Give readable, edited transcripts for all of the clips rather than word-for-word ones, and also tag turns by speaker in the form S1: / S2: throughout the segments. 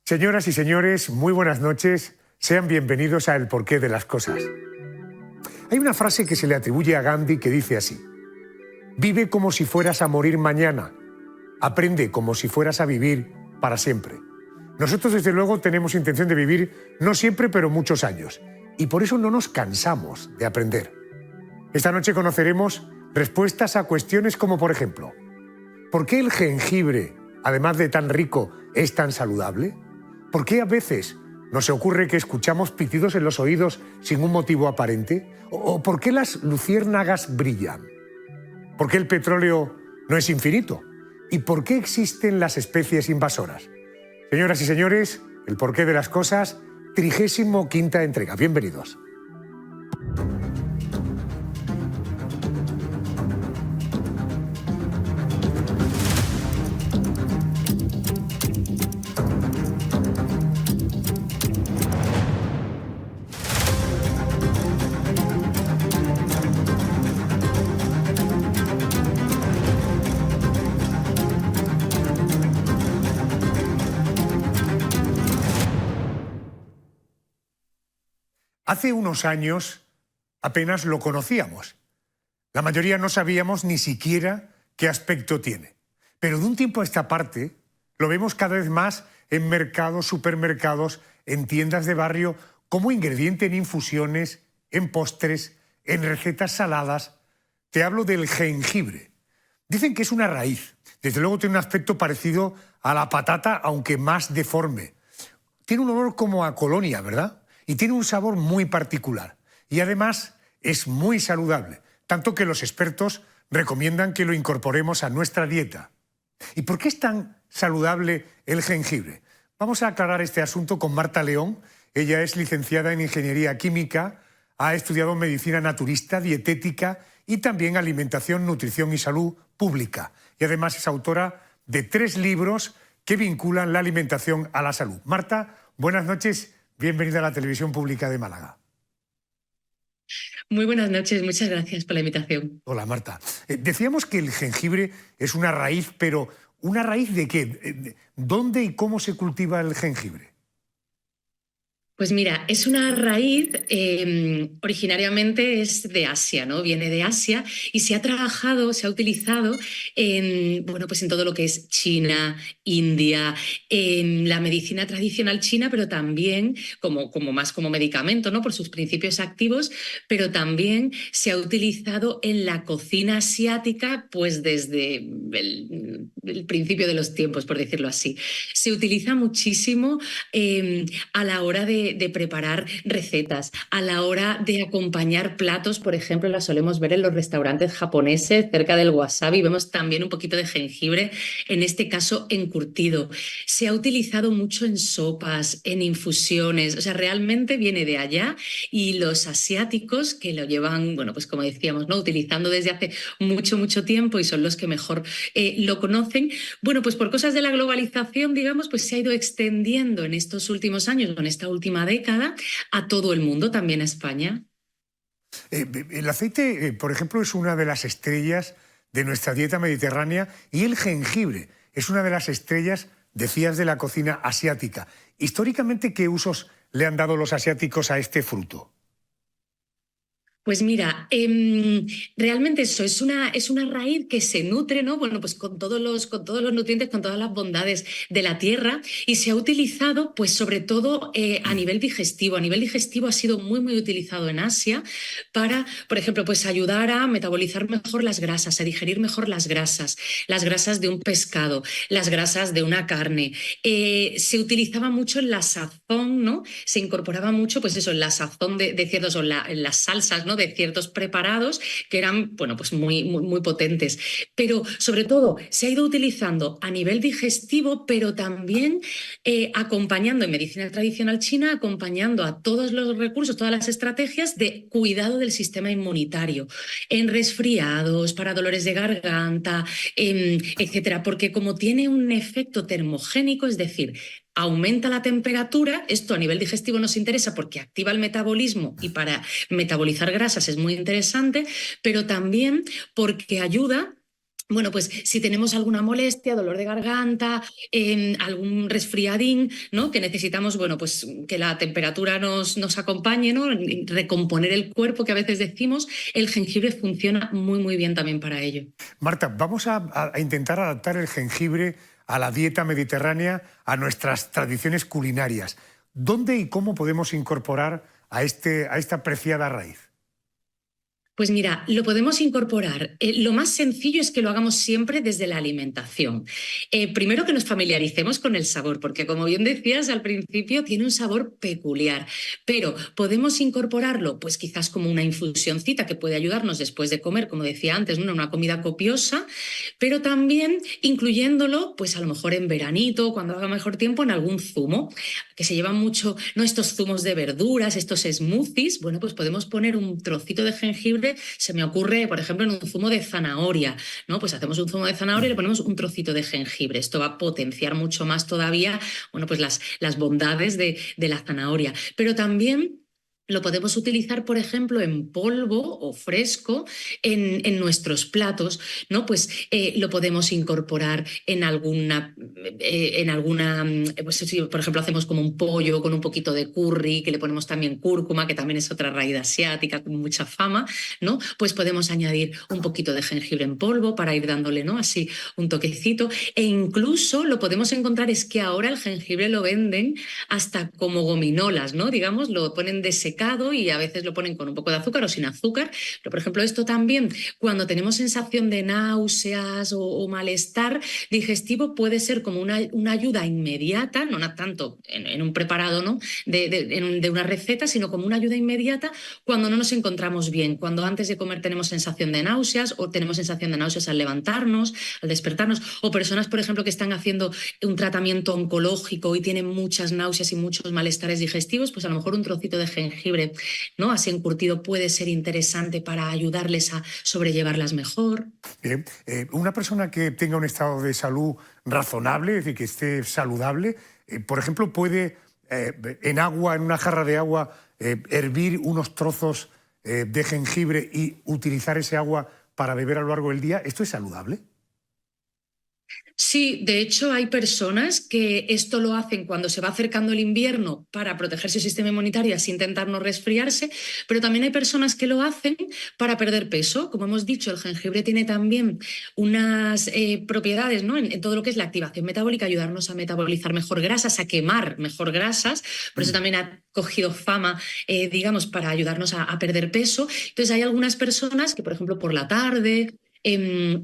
S1: Señoras y señores, muy buenas noches. Sean bienvenidos a El porqué de las cosas. Hay una frase que se le atribuye a Gandhi que dice así: vive como si fueras a morir mañana. Aprende como si fueras a vivir para siempre. Nosotros, desde luego, tenemos intención de vivir no siempre, pero muchos años. Y por eso no nos cansamos de aprender. Esta noche conoceremos respuestas a cuestiones como, por ejemplo, ¿por qué el jengibre, además de tan rico, es tan saludable? ¿Por qué a veces nos ocurre que escuchamos pitidos en los oídos sin un motivo aparente? ¿O por qué las luciérnagas brillan? ¿Por qué el petróleo no es infinito? ¿Y por qué existen las especies invasoras? Señoras y señores, El porqué de las cosas, 35ª entrega. Bienvenidos. Hace unos años apenas lo conocíamos. La mayoría no sabíamos ni siquiera qué aspecto tiene. Pero de un tiempo a esta parte lo vemos cada vez más en mercados, supermercados, en tiendas de barrio, como ingrediente en infusiones, en postres, en recetas saladas. Te hablo del jengibre. Dicen que es una raíz. Desde luego tiene un aspecto parecido a la patata, aunque más deforme. Tiene un olor como a colonia, ¿verdad? Y tiene un sabor muy particular. Y además es muy saludable, tanto que los expertos recomiendan que lo incorporemos a nuestra dieta. ¿Y por qué es tan saludable el jengibre? Vamos a aclarar este asunto con Marta León. Ella es licenciada en Ingeniería Química, ha estudiado Medicina Naturista, Dietética y también Alimentación, Nutrición y Salud Pública. Y además es autora de 3 libros que vinculan la alimentación a la salud. Marta, buenas noches. Bienvenida a la Televisión Pública de Málaga.
S2: Muy buenas noches, muchas gracias por la invitación.
S1: Hola, Marta. Decíamos que el jengibre es una raíz, pero ¿una raíz de qué? ¿Dónde y cómo se cultiva el jengibre?
S2: Pues mira, es una raíz, originariamente es de Asia, ¿no? Viene de Asia y se ha trabajado, se ha utilizado en, bueno, pues en todo lo que es China, India, en la medicina tradicional china, pero también más como medicamento, ¿no? Por sus principios activos, pero también se ha utilizado en la cocina asiática, pues desde el principio de los tiempos, por decirlo así. Se utiliza muchísimo a la hora de preparar recetas, a la hora de acompañar platos, por ejemplo, la solemos ver en los restaurantes japoneses, cerca del wasabi, vemos también un poquito de jengibre, en este caso encurtido. Se ha utilizado mucho en sopas, en infusiones, o sea, realmente viene de allá y los asiáticos que lo llevan, bueno, pues como decíamos, ¿no? Utilizando desde hace mucho, mucho tiempo y son los que mejor lo conocen, bueno, pues por cosas de la globalización, digamos, pues se ha ido extendiendo en estos últimos años, en esta última década, a todo el mundo, también a España.
S1: El aceite, por ejemplo, es una de las estrellas de nuestra dieta mediterránea y el jengibre es una de las estrellas, decías, de la cocina asiática. Históricamente, ¿qué usos le han dado los asiáticos a este fruto?
S2: Pues mira, realmente eso es una raíz que se nutre, ¿no? Bueno, pues con todos los nutrientes, con todas las bondades de la tierra y se ha utilizado, pues sobre todo a nivel digestivo. A nivel digestivo ha sido muy, muy utilizado en Asia para, por ejemplo, pues ayudar a metabolizar mejor las grasas, a digerir mejor las grasas de un pescado, las grasas de una carne. Se utilizaba mucho en la sazón, ¿no? Se incorporaba mucho, pues eso, en la sazón de ciertos, o en las salsas, ¿no? De ciertos preparados que eran, bueno, pues muy, muy, muy potentes. Pero sobre todo se ha ido utilizando a nivel digestivo, pero también acompañando en medicina tradicional china, acompañando a todos los recursos, todas las estrategias de cuidado del sistema inmunitario, en resfriados, para dolores de garganta, etcétera, porque como tiene un efecto termogénico, es decir, aumenta la temperatura, esto a nivel digestivo nos interesa porque activa el metabolismo y para metabolizar grasas es muy interesante, pero también porque ayuda bueno, pues si tenemos alguna molestia, dolor de garganta, algún resfriadín, ¿no? Que necesitamos, bueno, pues que la temperatura nos acompañe, ¿no? Recomponer el cuerpo, que a veces decimos, el jengibre funciona muy, muy bien también para ello.
S1: Marta, vamos a intentar adaptar el jengibre a la dieta mediterránea, a nuestras tradiciones culinarias. ¿Dónde y cómo podemos incorporar a esta preciada raíz?
S2: Pues mira, lo podemos incorporar. Lo más sencillo es que lo hagamos siempre desde la alimentación. Primero que nos familiaricemos con el sabor, porque como bien decías al principio, tiene un sabor peculiar, pero podemos incorporarlo pues quizás como una infusioncita que puede ayudarnos después de comer, como decía antes, ¿no? Una comida copiosa, pero también incluyéndolo pues a lo mejor en veranito, cuando haga mejor tiempo, en algún zumo, que se llevan mucho, ¿no? Estos zumos de verduras, estos smoothies. Bueno, pues podemos poner un trocito de jengibre. Se me ocurre, por ejemplo, en un zumo de zanahoria, ¿no? Pues hacemos un zumo de zanahoria y le ponemos un trocito de jengibre. Esto va a potenciar mucho más todavía, bueno, pues las bondades de la zanahoria. Pero también lo podemos utilizar, por ejemplo, en polvo o fresco en nuestros platos, ¿no? Pues lo podemos incorporar pues si por ejemplo hacemos como un pollo con un poquito de curry, que le ponemos también cúrcuma, que también es otra raíz asiática con mucha fama, ¿no? Pues podemos añadir un poquito de jengibre en polvo para ir dándole, ¿no? Así un toquecito. E incluso lo podemos encontrar, es que ahora el jengibre lo venden hasta como gominolas, ¿no? Digamos, lo ponen desecado y a veces lo ponen con un poco de azúcar o sin azúcar. Pero, por ejemplo, esto también, cuando tenemos sensación de náuseas o malestar digestivo, puede ser como una ayuda inmediata, no tanto en un preparado, ¿no? De una receta, sino como una ayuda inmediata cuando no nos encontramos bien, cuando antes de comer tenemos sensación de náuseas o tenemos sensación de náuseas al levantarnos, al despertarnos, o personas, por ejemplo, que están haciendo un tratamiento oncológico y tienen muchas náuseas y muchos malestares digestivos, pues a lo mejor un trocito de jengibre, ¿no? Así encurtido puede ser interesante para ayudarles a sobrellevarlas mejor.
S1: Bien, una persona que tenga un estado de salud razonable, es decir, que esté saludable, por ejemplo, puede en agua, en una jarra de agua, hervir unos trozos de jengibre y utilizar ese agua para beber a lo largo del día. ¿Esto es saludable?
S2: Sí, de hecho hay personas que esto lo hacen cuando se va acercando el invierno para proteger su sistema inmunitario y así intentar no resfriarse, pero también hay personas que lo hacen para perder peso. Como hemos dicho, el jengibre tiene también unas propiedades, ¿no? En todo lo que es la activación metabólica, ayudarnos a metabolizar mejor grasas, a quemar mejor grasas, por eso también ha cogido fama, digamos, para ayudarnos a perder peso. Entonces hay algunas personas que, por ejemplo, por la tarde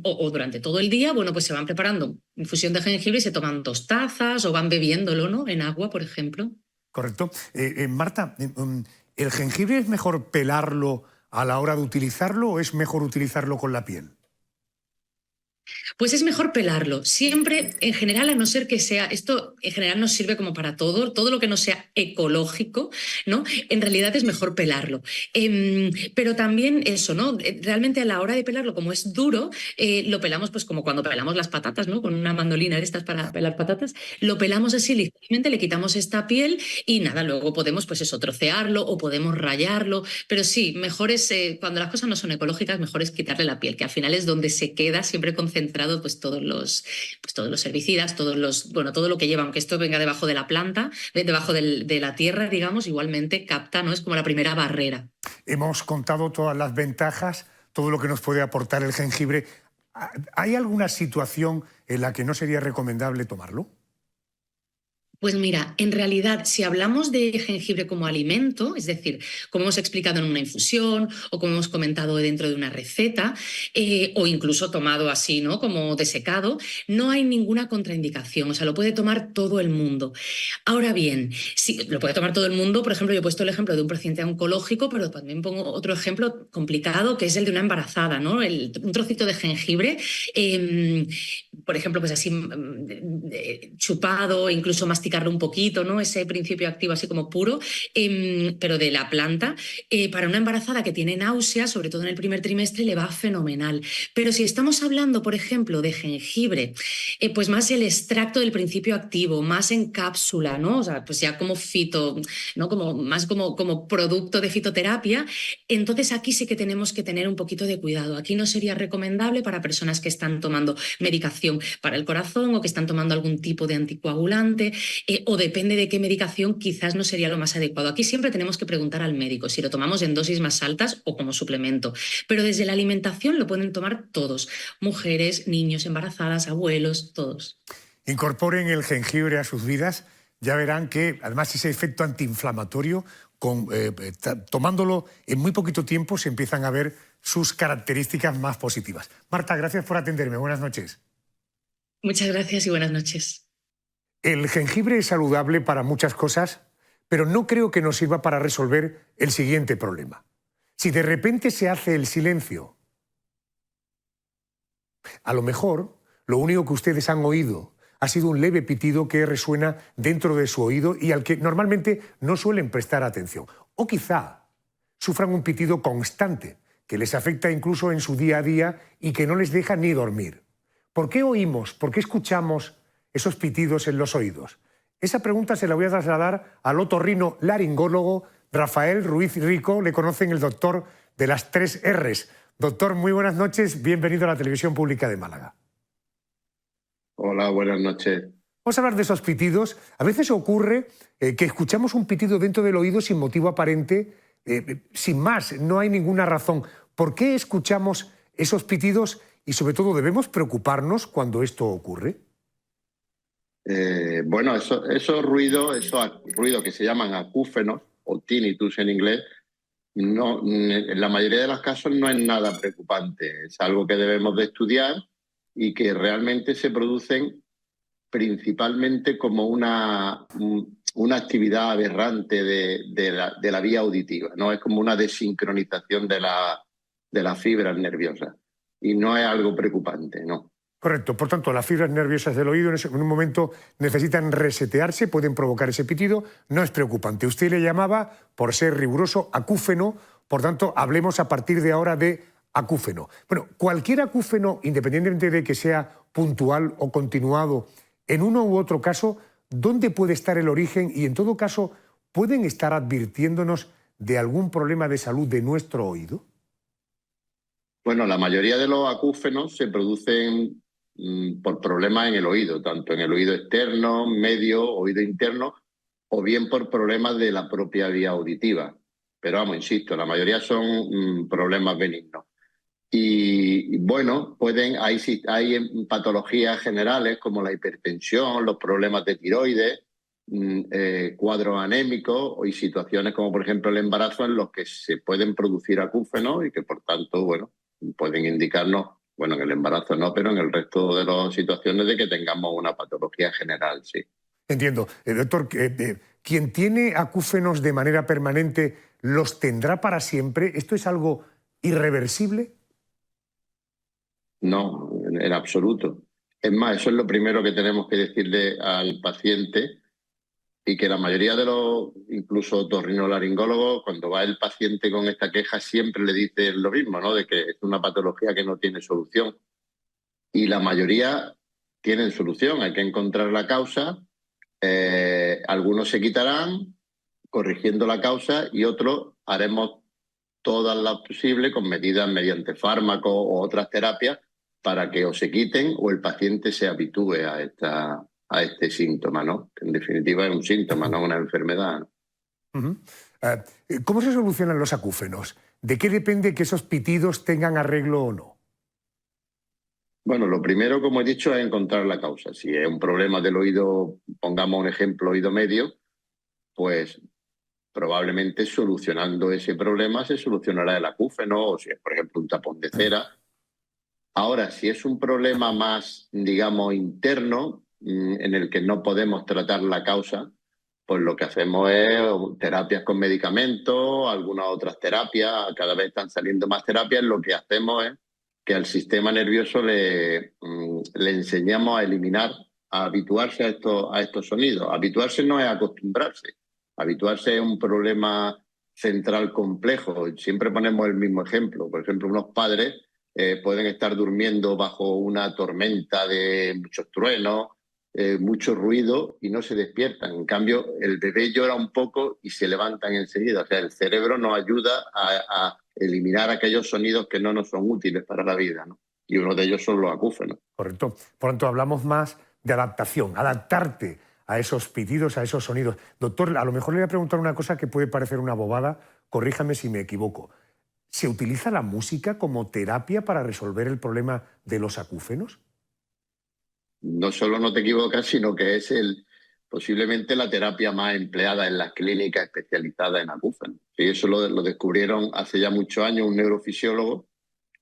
S2: o durante todo el día, bueno, pues se van preparando infusión de jengibre y se toman 2 tazas o van bebiéndolo, ¿no? En agua, por ejemplo.
S1: Correcto. Marta, ¿el jengibre es mejor pelarlo a la hora de utilizarlo o es mejor utilizarlo con la piel?
S2: Pues es mejor pelarlo. Siempre, en general, a no ser que sea, esto en general nos sirve como para todo lo que no sea ecológico, ¿no? En realidad es mejor pelarlo. Pero también eso, ¿no? Realmente a la hora de pelarlo, como es duro, lo pelamos pues como cuando pelamos las patatas, ¿no? Con una mandolina de estas para pelar patatas, lo pelamos así ligeramente, le quitamos esta piel y nada, luego podemos pues eso, trocearlo o podemos rallarlo, pero sí, mejor es, cuando las cosas no son ecológicas, mejor es quitarle la piel, que al final es donde se queda siempre concentrado pues todos los herbicidas, bueno, todo lo que lleva, aunque esto venga debajo de la planta, debajo de la tierra, digamos, igualmente capta, ¿no? Es como la primera barrera.
S1: Hemos contado todas las ventajas, todo lo que nos puede aportar el jengibre. ¿Hay alguna situación en la que no sería recomendable tomarlo?
S2: Pues mira, en realidad, si hablamos de jengibre como alimento, es decir, como hemos explicado en una infusión o como hemos comentado dentro de una receta, o incluso tomado así, ¿no? Como desecado, no hay ninguna contraindicación, o sea, lo puede tomar todo el mundo. Ahora bien, sí, lo puede tomar todo el mundo, por ejemplo, yo he puesto el ejemplo de un paciente oncológico, pero también pongo otro ejemplo complicado, que es el de una embarazada, ¿no? Un trocito de jengibre, por ejemplo, pues así chupado, incluso masticado masticarlo un poquito, ¿no? Ese principio activo así como puro, pero de la planta. Para una embarazada que tiene náuseas, sobre todo en el primer trimestre, le va fenomenal. Pero si estamos hablando, por ejemplo, de jengibre, pues más el extracto del principio activo, más en cápsula, ¿no? O sea, pues ya como fito, ¿no? Como, más como producto de fitoterapia, entonces aquí sí que tenemos que tener un poquito de cuidado. Aquí no sería recomendable para personas que están tomando medicación para el corazón o que están tomando algún tipo de anticoagulante, o depende de qué medicación, quizás no sería lo más adecuado. Aquí siempre tenemos que preguntar al médico si lo tomamos en dosis más altas o como suplemento. Pero desde la alimentación lo pueden tomar todos, mujeres, niños, embarazadas, abuelos, todos.
S1: Incorporen el jengibre a sus vidas, ya verán que además ese efecto antiinflamatorio, tomándolo en muy poquito tiempo, se empiezan a ver sus características más positivas. Marta, gracias por atenderme. Buenas noches.
S2: Muchas gracias y buenas noches.
S1: El jengibre es saludable para muchas cosas, pero no creo que nos sirva para resolver el siguiente problema. Si de repente se hace el silencio, a lo mejor lo único que ustedes han oído ha sido un leve pitido que resuena dentro de su oído y al que normalmente no suelen prestar atención. O quizá sufran un pitido constante que les afecta incluso en su día a día y que no les deja ni dormir. ¿Por qué oímos, por qué escuchamos esos pitidos en los oídos? Esa pregunta se la voy a trasladar al otorrino laringólogo Rafael Ruiz Rico. Le conocen el doctor de las 3 R's. Doctor, muy buenas noches. Bienvenido a la Televisión Pública de Málaga.
S3: Hola, buenas noches.
S1: Vamos a hablar de esos pitidos. A veces ocurre que escuchamos un pitido dentro del oído sin motivo aparente, sin más, no hay ninguna razón. ¿Por qué escuchamos esos pitidos y sobre todo debemos preocuparnos cuando esto ocurre?
S3: Bueno, esos ruidos que se llaman acúfenos o tinnitus en inglés, no, en la mayoría de los casos no es nada preocupante. Es algo que debemos de estudiar y que realmente se producen principalmente como una actividad aberrante de la vía auditiva, ¿no? Es como una desincronización de las fibras nerviosas y no es algo preocupante, ¿no?
S1: Correcto, por tanto, las fibras nerviosas del oído en un momento necesitan resetearse, pueden provocar ese pitido, no es preocupante. Usted le llamaba, por ser riguroso, acúfeno, por tanto, hablemos a partir de ahora de acúfeno. Bueno, cualquier acúfeno, independientemente de que sea puntual o continuado, en uno u otro caso, ¿dónde puede estar el origen? Y en todo caso, ¿pueden estar advirtiéndonos de algún problema de salud de nuestro oído?
S3: Bueno, la mayoría de los acúfenos se producen por problemas en el oído, tanto en el oído externo, medio, oído interno, o bien por problemas de la propia vía auditiva. Pero vamos, insisto, la mayoría son problemas benignos. Y bueno, hay patologías generales como la hipertensión, los problemas de tiroides, cuadros anémicos y situaciones como por ejemplo el embarazo en los que se pueden producir acúfenos y que por tanto, bueno, pueden indicarnos, bueno, en el embarazo no, pero en el resto de las situaciones de que tengamos una patología general, sí.
S1: Entiendo. Doctor, ¿quien tiene acúfenos de manera permanente los tendrá para siempre? ¿Esto es algo irreversible?
S3: No, en absoluto. Es más, eso es lo primero que tenemos que decirle al paciente y que la mayoría de los, incluso otorrinolaringólogos, cuando va el paciente con esta queja siempre le dice lo mismo, ¿no? De que es una patología que no tiene solución. Y la mayoría tienen solución, hay que encontrar la causa. Algunos se quitarán corrigiendo la causa y otros haremos todas las posibles con medidas mediante fármacos o otras terapias para que o se quiten o el paciente se habitúe a este síntoma, ¿no? Que en definitiva es un síntoma, no una enfermedad, ¿no?
S1: ¿Cómo se solucionan los acúfenos? ¿De qué depende que esos pitidos tengan arreglo o no?
S3: Bueno, lo primero, como he dicho, es encontrar la causa. Si es un problema del oído, pongamos un ejemplo, oído medio, pues probablemente solucionando ese problema se solucionará el acúfeno, o si es, por ejemplo, un tapón de cera. Ahora, si es un problema más, digamos, interno, en el que no podemos tratar la causa, pues lo que hacemos es terapias con medicamentos, algunas otras terapias, cada vez están saliendo más terapias, lo que hacemos es que al sistema nervioso le enseñamos a eliminar a habituarse a estos sonidos. Habituarse no es acostumbrarse. Habituarse es un problema central complejo. Siempre ponemos el mismo ejemplo. Por ejemplo, unos padres pueden estar durmiendo bajo una tormenta de muchos truenos, mucho ruido y no se despiertan. En cambio, el bebé llora un poco y se levantan enseguida. O sea, el cerebro nos ayuda a eliminar aquellos sonidos que no nos son útiles para la vida, ¿no? Y uno de ellos son los acúfenos.
S1: Correcto. Por tanto, hablamos más de adaptación, adaptarte a esos pitidos, a esos sonidos. Doctor, a lo mejor le voy a preguntar una cosa que puede parecer una bobada, corríjame si me equivoco. ¿Se utiliza la música como terapia para resolver el problema de los acúfenos?
S3: No solo no te equivocas, sino que es posiblemente la terapia más empleada en las clínicas especializadas en acúfenos. Y eso lo descubrieron hace ya muchos años un neurofisiólogo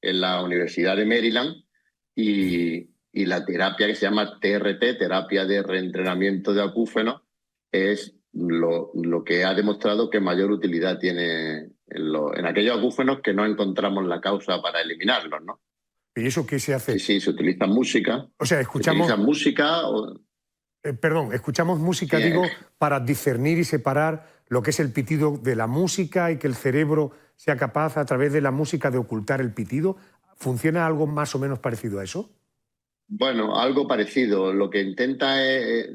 S3: en la Universidad de Maryland y la terapia que se llama TRT, terapia de reentrenamiento de acúfenos, es lo que ha demostrado que mayor utilidad tiene en aquellos acúfenos que no encontramos la causa para eliminarlos, ¿no?
S1: ¿Y eso qué se hace?
S3: Sí, sí, se utiliza música.
S1: O sea, escuchamos...
S3: Se utiliza música...
S1: escuchamos música, digo, para discernir y separar lo que es el pitido de la música y que el cerebro sea capaz a través de la música de ocultar el pitido. ¿Funciona algo más o menos parecido a eso?
S3: Bueno, algo parecido. Lo que intenta es,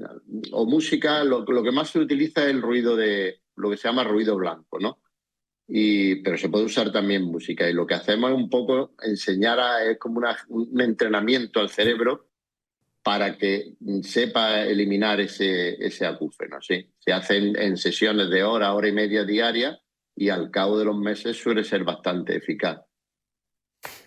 S3: o música, lo que más se utiliza es el ruido de, lo que se llama ruido blanco, ¿no? Pero se puede usar también música. Y lo que hacemos es un poco enseñar, es como un entrenamiento al cerebro para que sepa eliminar ese acúfeno, ¿sí? Se hacen en sesiones de hora y media diarias y al cabo de los meses suele ser bastante eficaz.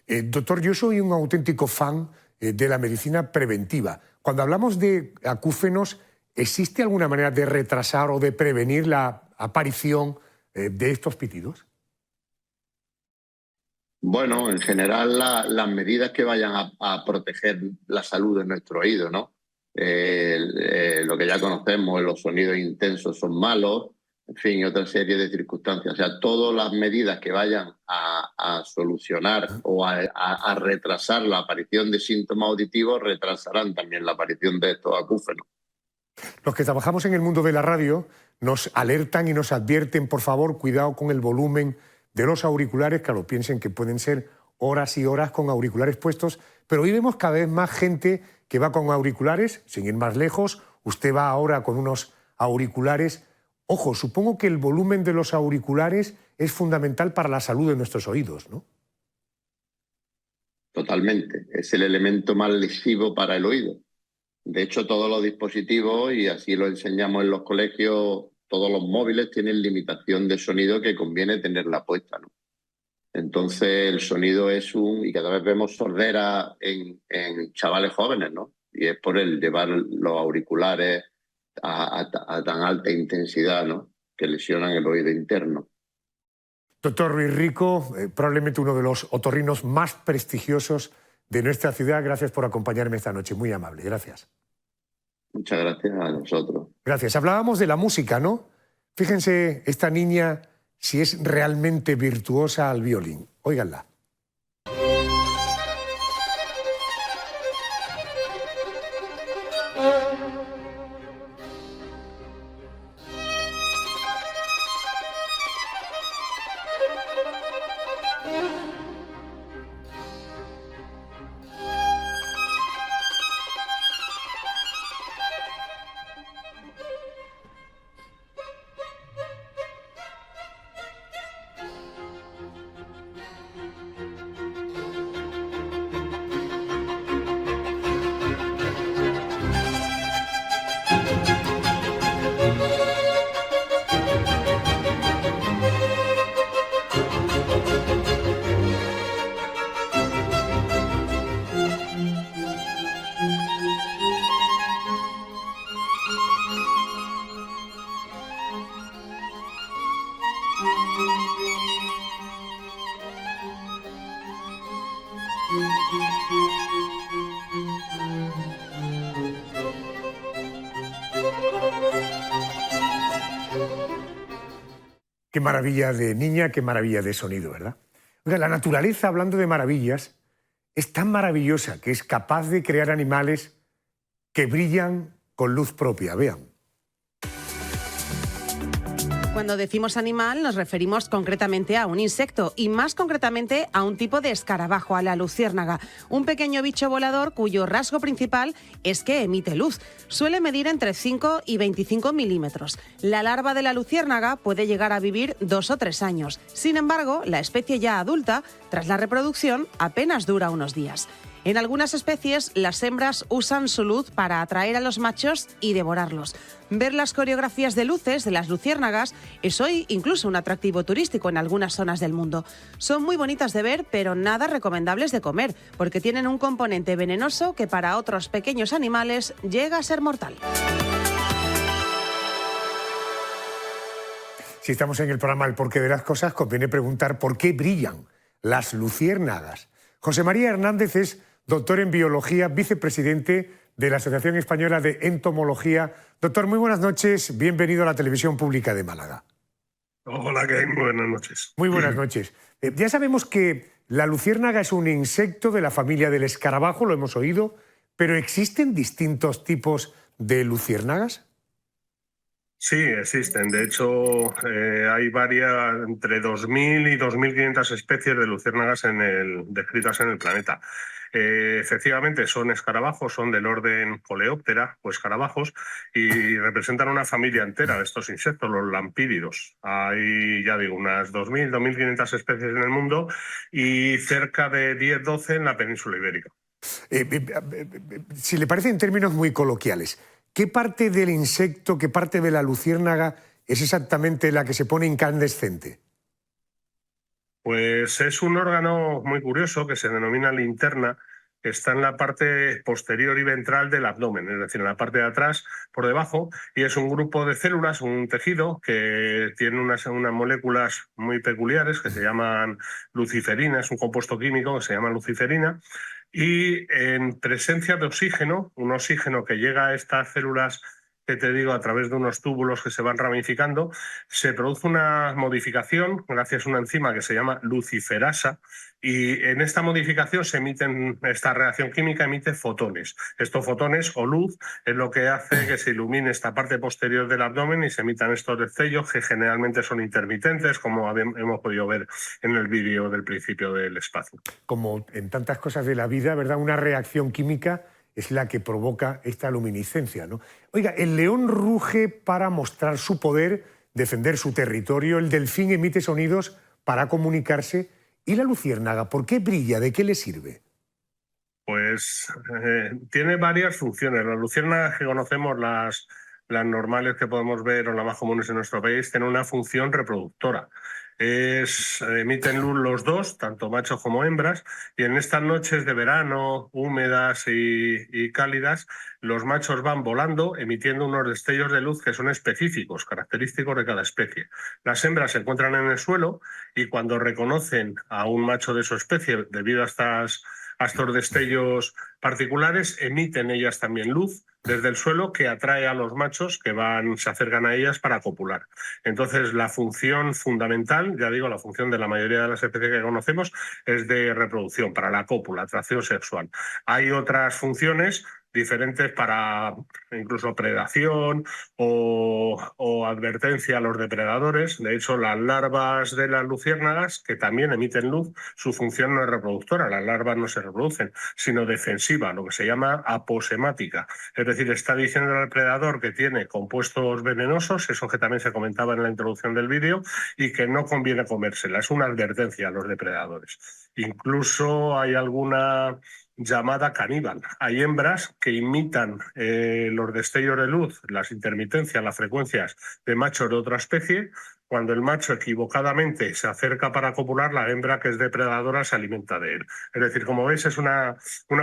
S1: Doctor, yo soy un auténtico fan de la medicina preventiva. Cuando hablamos de acúfenos, ¿existe alguna manera de retrasar o de prevenir la aparición de estos pitidos?
S3: Bueno, en general las medidas que vayan a proteger la salud de nuestro oído, ¿no? Lo que ya conocemos, los sonidos intensos son malos, en fin, otra serie de circunstancias. O sea, todas las medidas que vayan a solucionar o a retrasar la aparición de síntomas auditivos retrasarán también la aparición de estos acúfenos.
S1: Los que trabajamos en el mundo de la radio nos alertan y nos advierten, por favor, cuidado con el volumen de los auriculares. Claro, piensen que pueden ser horas y horas con auriculares puestos, pero hoy vemos cada vez más gente que va con auriculares, sin ir más lejos. Usted va ahora con unos auriculares. Ojo, supongo que el volumen de los auriculares es fundamental para la salud de nuestros oídos, ¿no?
S3: Totalmente. Es el elemento más lesivo para el oído. De hecho, todos los dispositivos, y así lo enseñamos en los colegios, todos los móviles tienen limitación de sonido que conviene tenerla puesta, ¿no? Entonces, el sonido y cada vez vemos sordera en chavales jóvenes, ¿no? Y es por el llevar los auriculares a tan alta intensidad, ¿no? Que lesionan el oído interno.
S1: Doctor Ruiz Rico, probablemente uno de los otorrinos más prestigiosos de nuestra ciudad. Gracias por acompañarme esta noche. Muy amable. Gracias.
S3: Muchas gracias a nosotros.
S1: Gracias. Hablábamos de la música, ¿no? Fíjense, esta niña, si es realmente virtuosa al violín. Óiganla. Qué maravilla de niña, qué maravilla de sonido, ¿verdad? Oiga, la naturaleza, hablando de maravillas, es tan maravillosa que es capaz de crear animales que brillan con luz propia. Vean.
S4: Cuando decimos animal nos referimos concretamente a un insecto y más concretamente a un tipo de escarabajo, a la luciérnaga, un pequeño bicho volador cuyo rasgo principal es que emite luz. Suele medir entre 5 y 25 milímetros. La larva de la luciérnaga puede llegar a vivir 2 o 3 años. Sin embargo, la especie ya adulta, tras la reproducción, apenas dura unos días. En algunas especies, las hembras usan su luz para atraer a los machos y devorarlos. Ver las coreografías de luces de las luciérnagas es hoy incluso un atractivo turístico en algunas zonas del mundo. Son muy bonitas de ver, pero nada recomendables de comer, porque tienen un componente venenoso que para otros pequeños animales llega a ser mortal.
S1: Si estamos en el programa El porqué de las cosas, conviene preguntar por qué brillan las luciérnagas. José María Hernández es doctor en biología, vicepresidente de la Asociación Española de Entomología. Doctor, muy buenas noches, bienvenido a la Televisión Pública de Málaga.
S5: Hola, ¿qué hay? Muy buenas noches.
S1: Muy buenas noches. Ya sabemos que la luciérnaga es un insecto de la familia del escarabajo, lo hemos oído, pero ¿existen distintos tipos de luciérnagas?
S5: Sí, existen. De hecho, hay varias, entre 2.000 y 2.500 especies de luciérnagas descritas en el planeta. Efectivamente, son escarabajos, son del orden Coleóptera o escarabajos y representan una familia entera de estos insectos, los lampíridos. Hay, ya digo, unas 2.000, 2.500 especies en el mundo y cerca de 10-12 en la península ibérica.
S1: Si le parece, en términos muy coloquiales, ¿qué parte del insecto, qué parte de la luciérnaga es exactamente la que se pone incandescente?
S5: Pues es un órgano muy curioso que se denomina linterna, que está en la parte posterior y ventral del abdomen, es decir, en la parte de atrás, por debajo, y es un grupo de células, un tejido que tiene unas moléculas muy peculiares que se llaman luciferina, es un compuesto químico que se llama luciferina, y en presencia de oxígeno, un oxígeno que llega a estas células que te digo, a través de unos túbulos que se van ramificando, se produce una modificación gracias a una enzima que se llama luciferasa y en esta modificación esta reacción química emite fotones. Estos fotones o luz es lo que hace que se ilumine esta parte posterior del abdomen y se emitan estos destellos que generalmente son intermitentes, como hemos podido ver en el vídeo del principio del espacio.
S1: Como en tantas cosas de la vida, ¿verdad? Una reacción química es la que provoca esta luminiscencia, ¿no? Oiga, el león ruge para mostrar su poder, defender su territorio, el delfín emite sonidos para comunicarse, y la luciérnaga, ¿por qué brilla? ¿De qué le sirve?
S5: Pues tiene varias funciones. Las luciérnagas que conocemos, las normales que podemos ver o las más comunes en nuestro país, tienen una función reproductora. Emiten luz los dos, tanto machos como hembras, y en estas noches de verano húmedas y cálidas, los machos van volando emitiendo unos destellos de luz que son específicos, característicos de cada especie. Las hembras se encuentran en el suelo y cuando reconocen a un macho de su especie debido a estos destellos particulares, emiten ellas también luz desde el suelo que atrae a los machos que se acercan a ellas para copular. Entonces, la función fundamental, ya digo, la función de la mayoría de las especies que conocemos es de reproducción, para la cópula, atracción sexual. Hay otras funciones diferentes para incluso predación o advertencia a los depredadores. De hecho, las larvas de las luciérnagas, que también emiten luz, su función no es reproductora. Las larvas no se reproducen, sino defensiva, lo que se llama aposemática. Es decir, está diciendo al predador que tiene compuestos venenosos, eso que también se comentaba en la introducción del vídeo, y que no conviene comérsela. Es una advertencia a los depredadores. Incluso hay alguna llamada caníbal. Hay hembras que imitan los destellos de luz, las intermitencias, las frecuencias de machos de otra especie. Cuando el macho equivocadamente se acerca para copular, la hembra, que es depredadora, se alimenta de él. Es decir, como veis, es una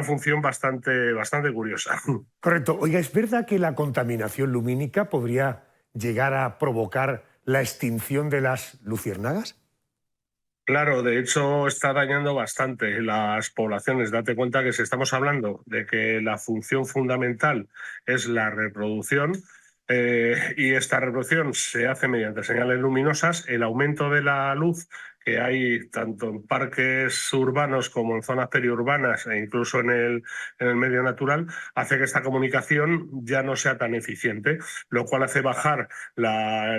S5: función bastante curiosa.
S1: Correcto. Oiga, ¿es verdad que la contaminación lumínica podría llegar a provocar la extinción de las luciérnagas?
S5: Claro, de hecho está dañando bastante las poblaciones. Date cuenta que si estamos hablando de que la función fundamental es la reproducción y esta reproducción se hace mediante señales luminosas, el aumento de la luz que hay tanto en parques urbanos como en zonas periurbanas e incluso en el medio natural, hace que esta comunicación ya no sea tan eficiente, lo cual hace bajar la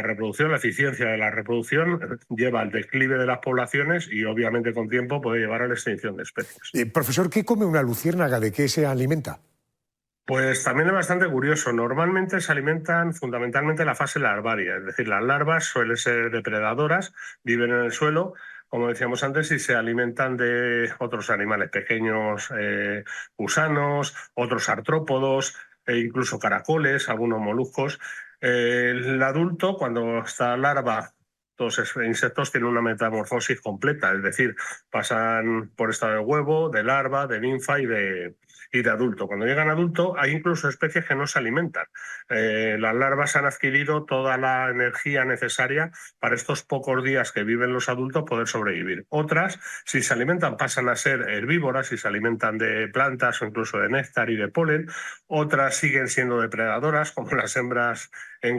S5: reproducción, la eficiencia de la reproducción, lleva al declive de las poblaciones y obviamente con tiempo puede llevar a la extinción de especies.
S1: Profesor, ¿qué come una luciérnaga? ¿De qué se alimenta?
S5: Pues también es bastante curioso. Normalmente se alimentan fundamentalmente en la fase larvaria, es decir, las larvas suelen ser depredadoras, viven en el suelo, como decíamos antes, y se alimentan de otros animales pequeños, gusanos, otros artrópodos, e incluso caracoles, algunos moluscos. El adulto, cuando está larva, todos esos insectos tienen una metamorfosis completa, es decir, pasan por estado de huevo, de larva, de ninfa y de adulto. Cuando llegan a adulto hay incluso especies que no se alimentan. Las larvas han adquirido toda la energía necesaria para estos pocos días que viven los adultos poder sobrevivir. Otras, si se alimentan, pasan a ser herbívoras, si se alimentan de plantas o incluso de néctar y de polen. Otras siguen siendo depredadoras, como las hembras que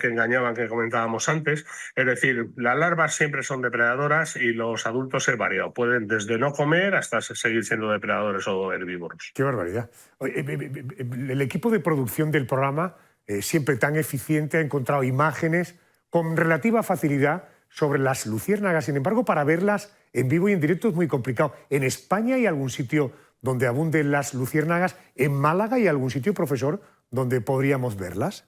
S5: engañaban que comentábamos antes. Es decir, las larvas siempre son depredadoras y los adultos es variado. Pueden desde no comer hasta seguir siendo depredadores o herbívoros.
S1: Qué barbaridad. El equipo de producción del programa, siempre tan eficiente, ha encontrado imágenes con relativa facilidad sobre las luciérnagas. Sin embargo, para verlas en vivo y en directo es muy complicado. ¿En España hay algún sitio donde abunden las luciérnagas? ¿En Málaga hay algún sitio, profesor, donde podríamos verlas?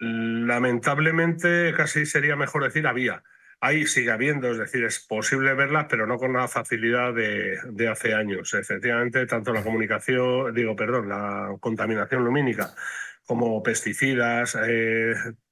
S5: Lamentablemente, casi sería mejor decir había. Ahí sigue habiendo, es decir, es posible verlas, pero no con la facilidad de hace años. Efectivamente, tanto la la contaminación lumínica como pesticidas,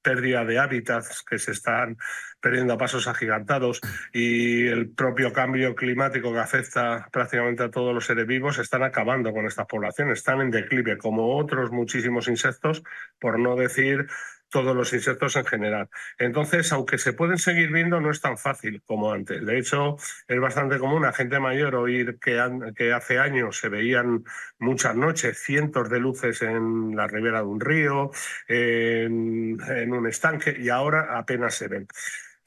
S5: pérdida de hábitats que se están perdiendo a pasos agigantados y el propio cambio climático que afecta prácticamente a todos los seres vivos están acabando con estas poblaciones, están en declive, como otros muchísimos insectos, por no decir todos los insectos en general. Entonces, aunque se pueden seguir viendo, no es tan fácil como antes. De hecho, es bastante común a gente mayor oír que hace años se veían muchas noches cientos de luces en la ribera de un río, en un estanque, y ahora apenas se ven.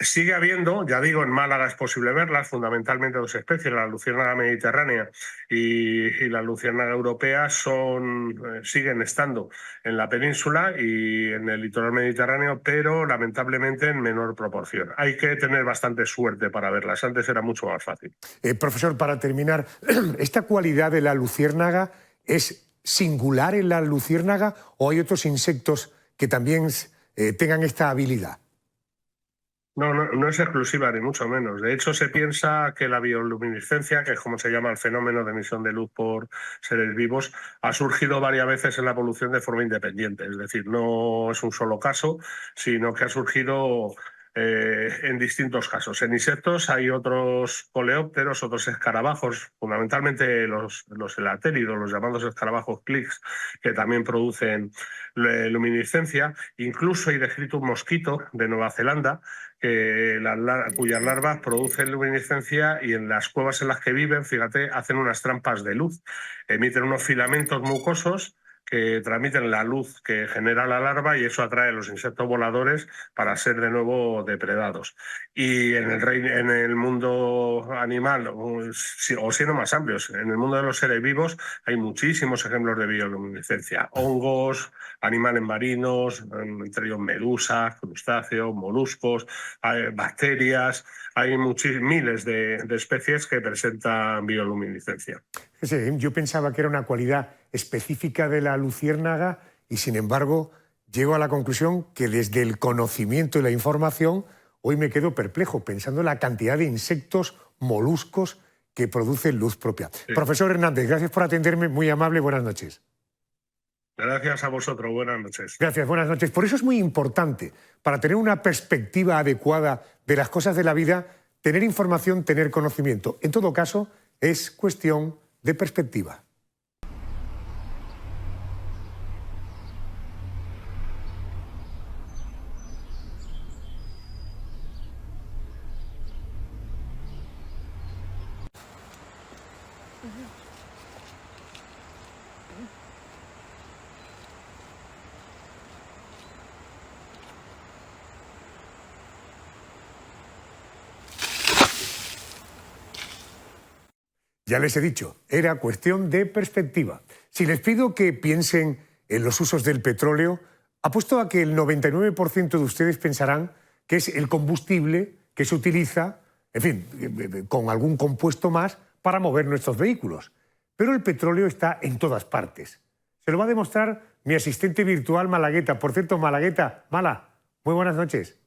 S5: Sigue habiendo, ya digo, en Málaga es posible verlas, fundamentalmente dos especies, la luciérnaga mediterránea y la luciérnaga europea siguen estando en la península y en el litoral mediterráneo, pero lamentablemente en menor proporción. Hay que tener bastante suerte para verlas, antes era mucho más fácil.
S1: Profesor, para terminar, ¿esta cualidad de la luciérnaga es singular en la luciérnaga o hay otros insectos que también tengan esta habilidad?
S5: No es exclusiva, ni mucho menos. De hecho, se piensa que la bioluminiscencia, que es como se llama el fenómeno de emisión de luz por seres vivos, ha surgido varias veces en la evolución de forma independiente. Es decir, no es un solo caso, sino que ha surgido en distintos casos. En insectos hay otros coleópteros, otros escarabajos, fundamentalmente los elatéridos, los llamados escarabajos clics, que también producen luminiscencia. Incluso hay descrito un mosquito de Nueva Zelanda cuyas larvas producen luminiscencia y en las cuevas en las que viven, fíjate, hacen unas trampas de luz. Emiten unos filamentos mucosos que transmiten la luz que genera la larva y eso atrae a los insectos voladores para ser de nuevo depredados. Y en el mundo animal, o siendo más amplios, en el mundo de los seres vivos hay muchísimos ejemplos de bioluminiscencia. Hongos, animales marinos, entre ellos medusas, crustáceos, moluscos, bacterias. Hay miles de especies que presentan bioluminiscencia.
S1: Sí, yo pensaba que era una cualidad específica de la luciérnaga y, sin embargo, llego a la conclusión que desde el conocimiento y la información hoy me quedo perplejo pensando en la cantidad de insectos, moluscos que producen luz propia. Sí. Profesor Hernández, gracias por atenderme, muy amable, buenas noches.
S5: Gracias a vosotros, buenas noches.
S1: Gracias, buenas noches. Por eso es muy importante, para tener una perspectiva adecuada de las cosas de la vida, tener información, tener conocimiento. En todo caso, es cuestión de perspectiva. Ya les he dicho, era cuestión de perspectiva. Si les pido que piensen en los usos del petróleo, apuesto a que el 99% de ustedes pensarán que es el combustible que se utiliza, en fin, con algún compuesto más para mover nuestros vehículos. Pero el petróleo está en todas partes. Se lo va a demostrar mi asistente virtual Malagueta. Por cierto, Malagueta, Mala, muy buenas noches.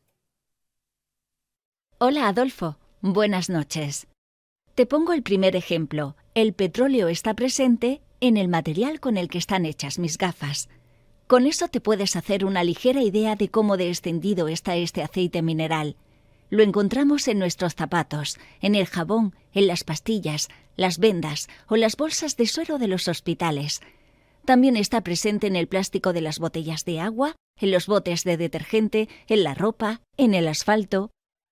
S6: Hola, Adolfo. Buenas noches. Te pongo el primer ejemplo. El petróleo está presente en el material con el que están hechas mis gafas. Con eso te puedes hacer una ligera idea de cómo de extendido está este aceite mineral. Lo encontramos en nuestros zapatos, en el jabón, en las pastillas, las vendas o las bolsas de suero de los hospitales. También está presente en el plástico de las botellas de agua, en los botes de detergente, en la ropa, en el asfalto,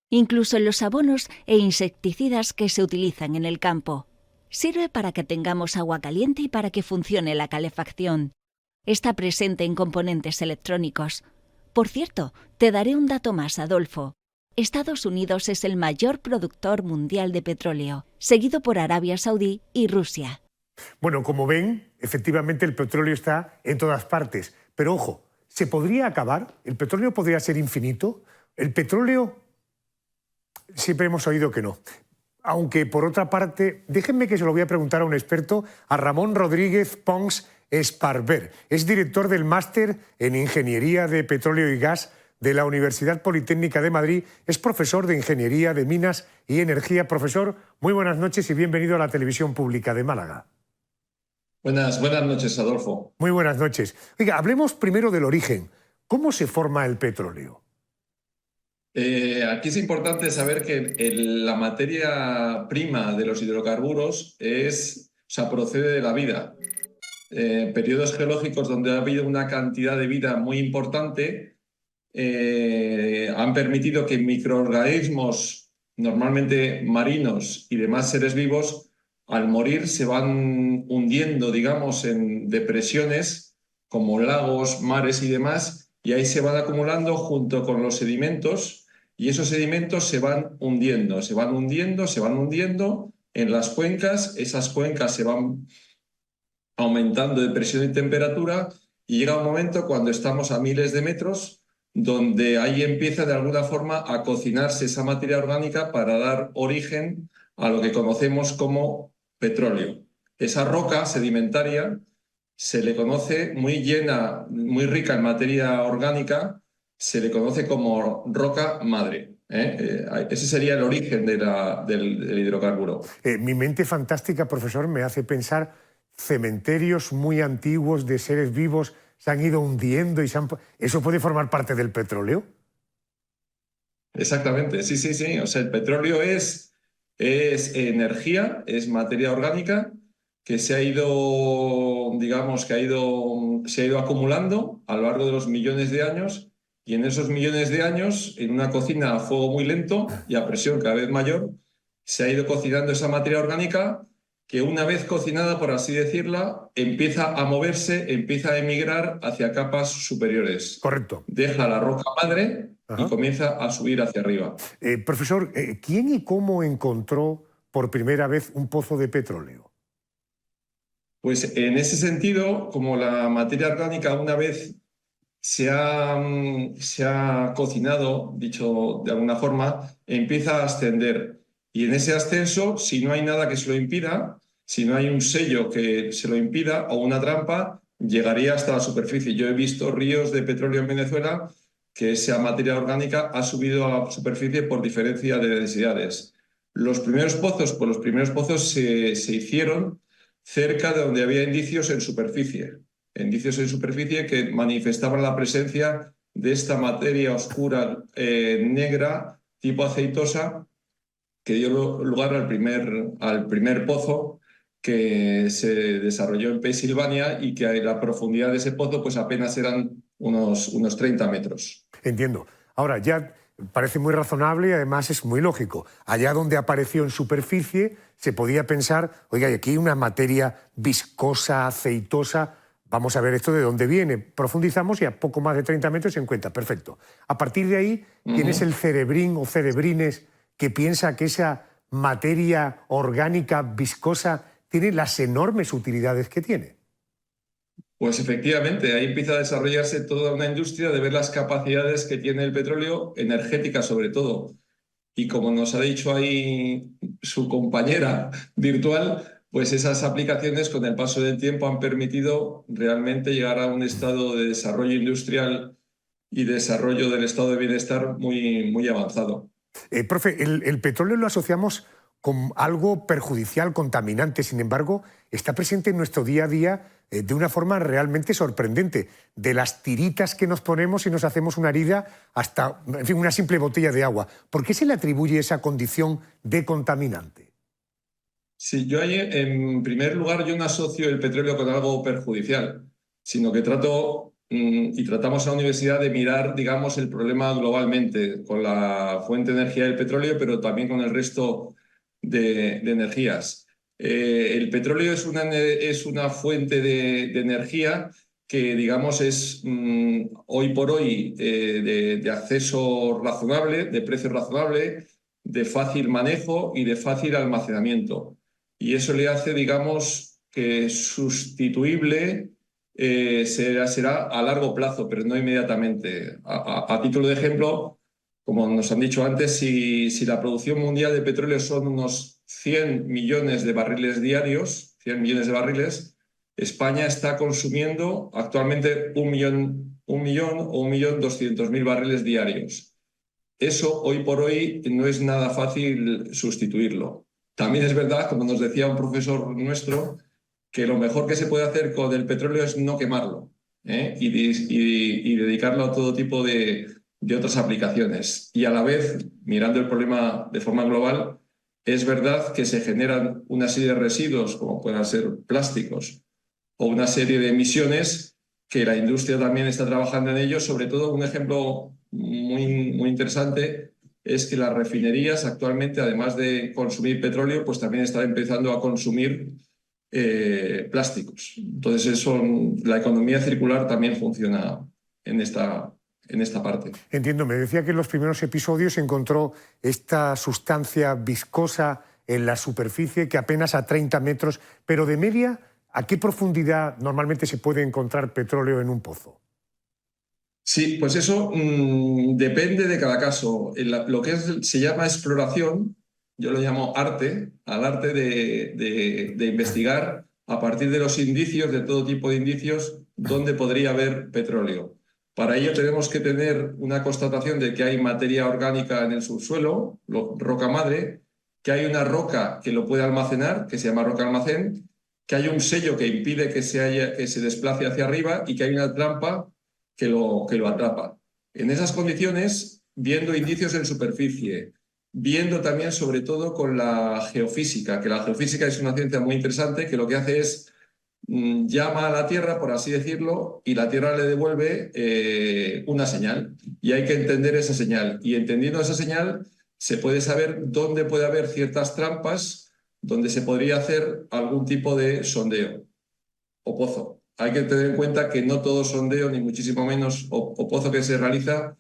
S6: incluso en los abonos e insecticidas que se utilizan en el campo. Sirve para que tengamos agua caliente y para que funcione la calefacción. Está presente en componentes electrónicos. Por cierto, te daré un dato más, Adolfo. Estados Unidos es el mayor productor mundial de petróleo, seguido por Arabia Saudí y Rusia.
S1: Bueno, como ven, efectivamente el petróleo está en todas partes. Pero ojo, ¿se podría acabar? ¿El petróleo podría ser infinito? El petróleo, siempre hemos oído que no. Aunque, por otra parte, déjenme que se lo voy a preguntar a un experto, a Ramón Rodríguez Pons Esparver. Es director del Máster en Ingeniería de Petróleo y Gas de la Universidad Politécnica de Madrid. Es profesor de Ingeniería de Minas y Energía. Profesor, muy buenas noches y bienvenido a la Televisión Pública de Málaga.
S7: Buenas noches, Adolfo.
S1: Muy buenas noches. Oiga, hablemos primero del origen. ¿Cómo se forma el petróleo?
S7: Aquí es importante saber que la materia prima de los hidrocarburos procede de la vida. Periodos geológicos donde ha habido una cantidad de vida muy importante han permitido que microorganismos, normalmente marinos y demás seres vivos, al morir se van hundiendo, digamos, en depresiones como lagos, mares y demás, y ahí se van acumulando junto con los sedimentos, y esos sedimentos se van hundiendo en las cuencas. Esas cuencas se van aumentando de presión y temperatura, y llega un momento cuando estamos a miles de metros donde ahí empieza de alguna forma a cocinarse esa materia orgánica para dar origen a lo que conocemos como petróleo. Esa roca sedimentaria se le conoce muy llena, muy rica en materia orgánica, se le conoce como roca madre. Ese sería el origen del hidrocarburo.
S1: Mi mente fantástica, profesor, me hace pensar cementerios muy antiguos de seres vivos se han ido hundiendo y ¿eso puede formar parte del petróleo?
S7: Exactamente, sí. O sea, el petróleo es energía, es materia orgánica que se ha ido, digamos, se ha ido acumulando a lo largo de los millones de años, y en esos millones de años, en una cocina a fuego muy lento y a presión cada vez mayor, se ha ido cocinando esa materia orgánica que, una vez cocinada, por así decirla, empieza a moverse, empieza a emigrar hacia capas superiores.
S1: Correcto.
S7: Deja la roca madre
S1: Ajá.
S7: y comienza a subir hacia arriba.
S1: Profesor, ¿quién y cómo encontró por primera vez un pozo de petróleo?
S7: Pues en ese sentido, como la materia orgánica una vez se ha cocinado, dicho de alguna forma, empieza a ascender. Y en ese ascenso, si no hay nada que se lo impida, si no hay un sello que se lo impida o una trampa, llegaría hasta la superficie. Yo he visto ríos de petróleo en Venezuela que esa materia orgánica ha subido a la superficie por diferencia de densidades. Los primeros pozos se hicieron cerca de donde había indicios en superficie que manifestaban la presencia de esta materia oscura negra tipo aceitosa, que dio lugar al primer pozo que se desarrolló en Pensilvania, y que la profundidad de ese pozo pues apenas eran unos 30 metros.
S1: Entiendo. Ahora, ya parece muy razonable y además es muy lógico. Allá donde apareció en superficie se podía pensar, oiga, aquí hay una materia viscosa, aceitosa, vamos a ver esto de dónde viene. Profundizamos y a poco más de 30 metros se encuentra. Perfecto. A partir de ahí, ¿quién es el cerebrín o cerebrines que piensa que esa materia orgánica viscosa tiene las enormes utilidades que tiene.
S7: Pues efectivamente, ahí empieza a desarrollarse toda una industria de ver las capacidades que tiene el petróleo, energética sobre todo. Y como nos ha dicho ahí su compañera virtual, pues esas aplicaciones con el paso del tiempo han permitido realmente llegar a un estado de desarrollo industrial y desarrollo del estado de bienestar muy, muy avanzado.
S1: Profe, el petróleo lo asociamos con algo perjudicial, contaminante. Sin embargo, está presente en nuestro día a día de una forma realmente sorprendente. De las tiritas que nos ponemos y nos hacemos una herida hasta, en fin, una simple botella de agua. ¿Por qué se le atribuye esa condición de contaminante?
S7: Sí, yo ahí, en primer lugar, yo no asocio el petróleo con algo perjudicial, sino que tratamos en la universidad de mirar, digamos, el problema globalmente, con la fuente de energía del petróleo, pero también con el resto de energías. El petróleo es una fuente de energía que, digamos, es hoy por hoy de acceso razonable, de precio razonable, de fácil manejo y de fácil almacenamiento. Y eso le hace, digamos, que sustituible será a largo plazo, pero no inmediatamente. A título de ejemplo, como nos han dicho antes, si la producción mundial de petróleo son unos 100 millones de barriles diarios, 100 millones de barriles, España está consumiendo actualmente 1 millón o 1.200.000 barriles diarios. Eso hoy por hoy no es nada fácil sustituirlo. También es verdad, como nos decía un profesor nuestro, que lo mejor que se puede hacer con el petróleo es no quemarlo y dedicarlo a todo tipo de otras aplicaciones. Y a la vez, mirando el problema de forma global, es verdad que se generan una serie de residuos, como puedan ser plásticos, o una serie de emisiones que la industria también está trabajando en ello. Sobre todo, un ejemplo muy, muy interesante es que las refinerías actualmente, además de consumir petróleo, pues también están empezando a consumir plásticos. Entonces, la economía circular también funciona en esta parte.
S1: Entiendo, me decía que en los primeros episodios se encontró esta sustancia viscosa en la superficie que apenas a 30 metros, pero de media, ¿a qué profundidad normalmente se puede encontrar petróleo en un pozo?
S7: Sí, pues eso depende de cada caso. Lo que se llama exploración, yo lo llamo arte, al arte de investigar a partir de los indicios, de todo tipo de indicios, dónde podría haber petróleo. Para ello tenemos que tener una constatación de que hay materia orgánica en el subsuelo, roca madre, que hay una roca que lo puede almacenar, que se llama roca almacén, que hay un sello que impide que se desplace hacia arriba y que hay una trampa que lo atrapa. En esas condiciones, viendo indicios en superficie, viendo también sobre todo con la geofísica, que la geofísica es una ciencia muy interesante que lo que hace es llama a la Tierra, por así decirlo, y la Tierra le devuelve una señal. Y hay que entender esa señal. Y entendiendo esa señal, se puede saber dónde puede haber ciertas trampas donde se podría hacer algún tipo de sondeo o pozo. Hay que tener en cuenta que no todo sondeo, ni muchísimo menos, o pozo que se realiza,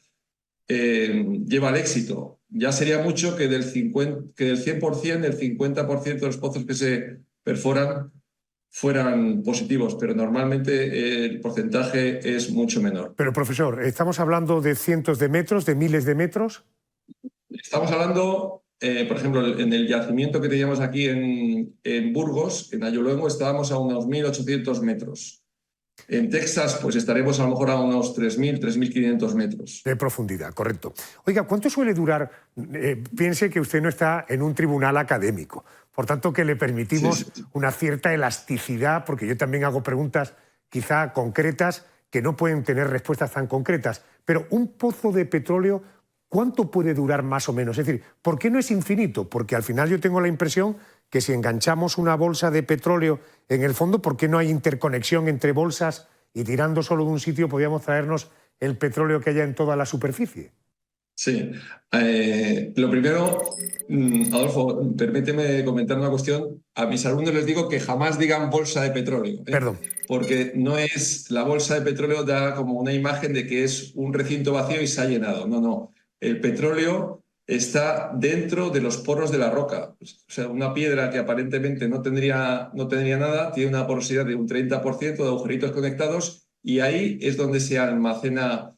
S7: lleva al éxito. Ya sería mucho que del 100%, el 50% de los pozos que se perforan fueran positivos, pero normalmente el porcentaje es mucho menor.
S1: Pero, profesor, ¿estamos hablando de cientos de metros, de miles de metros?
S7: Estamos hablando, por ejemplo, en el yacimiento que teníamos aquí en Burgos, en Ayoluengo, estábamos a unos 1.800 metros. En Texas, pues estaremos a lo mejor a unos 3.000, 3.500 metros.
S1: De profundidad, correcto. Oiga, ¿cuánto suele durar? Piense que usted no está en un tribunal académico, por tanto que le permitimos una cierta elasticidad, porque yo también hago preguntas quizá concretas que no pueden tener respuestas tan concretas. Pero un pozo de petróleo, ¿cuánto puede durar más o menos? Es decir, ¿por qué no es infinito? Porque al final yo tengo la impresión que si enganchamos una bolsa de petróleo en el fondo, ¿por qué no hay interconexión entre bolsas y tirando solo de un sitio podríamos traernos el petróleo que haya en toda la superficie?
S7: Sí. Lo primero, Adolfo, permíteme comentar una cuestión. A mis alumnos les digo que jamás digan bolsa de petróleo.
S1: Perdón.
S7: Porque no es la bolsa de petróleo, da como una imagen de que es un recinto vacío y se ha llenado. No, no. El petróleo está dentro de los poros de la roca. O sea, una piedra que aparentemente no tendría nada, tiene una porosidad de un 30% de agujeritos conectados, y ahí es donde se almacena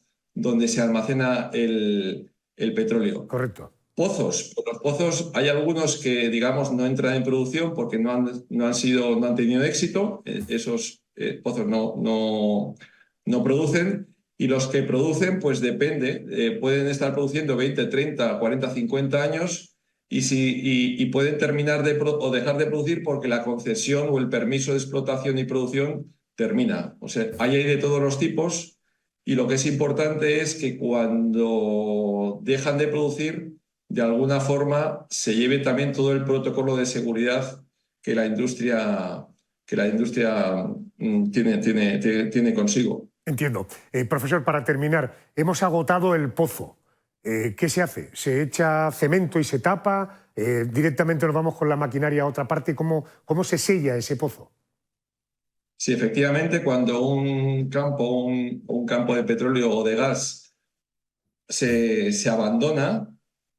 S7: el petróleo.
S1: Correcto.
S7: Pozos. Los pozos, hay algunos que, digamos, no entran en producción porque no han tenido éxito. Esos pozos no producen. Y los que producen, pues depende. Pueden estar produciendo 20, 30, 40, 50 años y pueden terminar o dejar de producir porque la concesión o el permiso de explotación y producción termina. O sea, hay de todos los tipos, y lo que es importante es que cuando dejan de producir, de alguna forma se lleve también todo el protocolo de seguridad que la industria tiene consigo.
S1: Entiendo. Profesor, para terminar, hemos agotado el pozo. ¿Qué se hace? ¿Se echa cemento y se tapa? ¿Directamente nos vamos con la maquinaria a otra parte? ¿Cómo se sella ese pozo?
S7: Sí, efectivamente, cuando un campo de petróleo o de gas se abandona,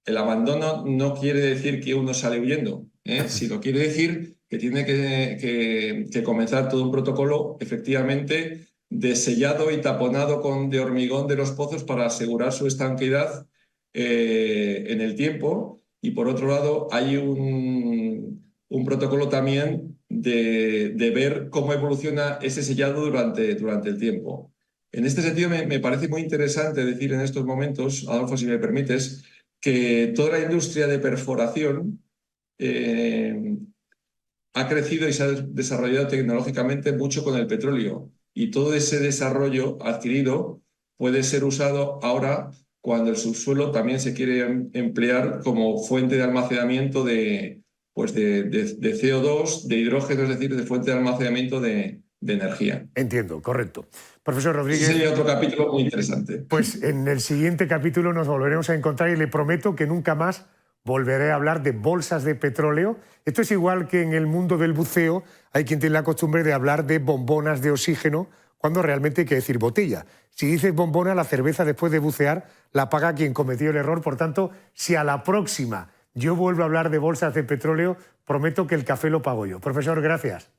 S7: el abandono no quiere decir que uno sale huyendo, sino quiere decir que tiene que comenzar todo un protocolo, efectivamente, de sellado y taponado de hormigón de los pozos para asegurar su estanqueidad en el tiempo. Y por otro lado, hay un protocolo también de ver cómo evoluciona ese sellado durante el tiempo. En este sentido, me parece muy interesante decir en estos momentos, Adolfo, si me permites, que toda la industria de perforación ha crecido y se ha desarrollado tecnológicamente mucho con el petróleo. Y todo ese desarrollo adquirido puede ser usado ahora cuando el subsuelo también se quiere emplear como fuente de almacenamiento de CO2, de hidrógeno, es decir, de fuente de almacenamiento de energía.
S1: Entiendo, correcto. Profesor Rodríguez...
S7: Ese sería otro capítulo muy interesante.
S1: Pues en el siguiente capítulo nos volveremos a encontrar y le prometo que nunca más volveré a hablar de bolsas de petróleo. Esto es igual que en el mundo del buceo hay quien tiene la costumbre de hablar de bombonas de oxígeno cuando realmente hay que decir botella. Si dices bombona, la cerveza después de bucear la paga quien cometió el error. Por tanto, si a la próxima yo vuelvo a hablar de bolsas de petróleo, prometo que el café lo pago yo. Profesor, gracias.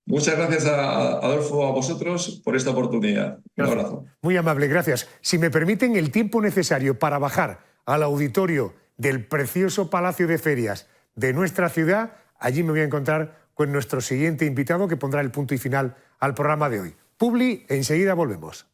S7: Muchas gracias, Adolfo, a vosotros por esta oportunidad. Un abrazo.
S1: Muy amable, gracias. Si me permiten, el tiempo necesario para bajar al auditorio del precioso Palacio de Ferias de nuestra ciudad, allí me voy a encontrar con nuestro siguiente invitado que pondrá el punto y final al programa de hoy. Publi, enseguida volvemos.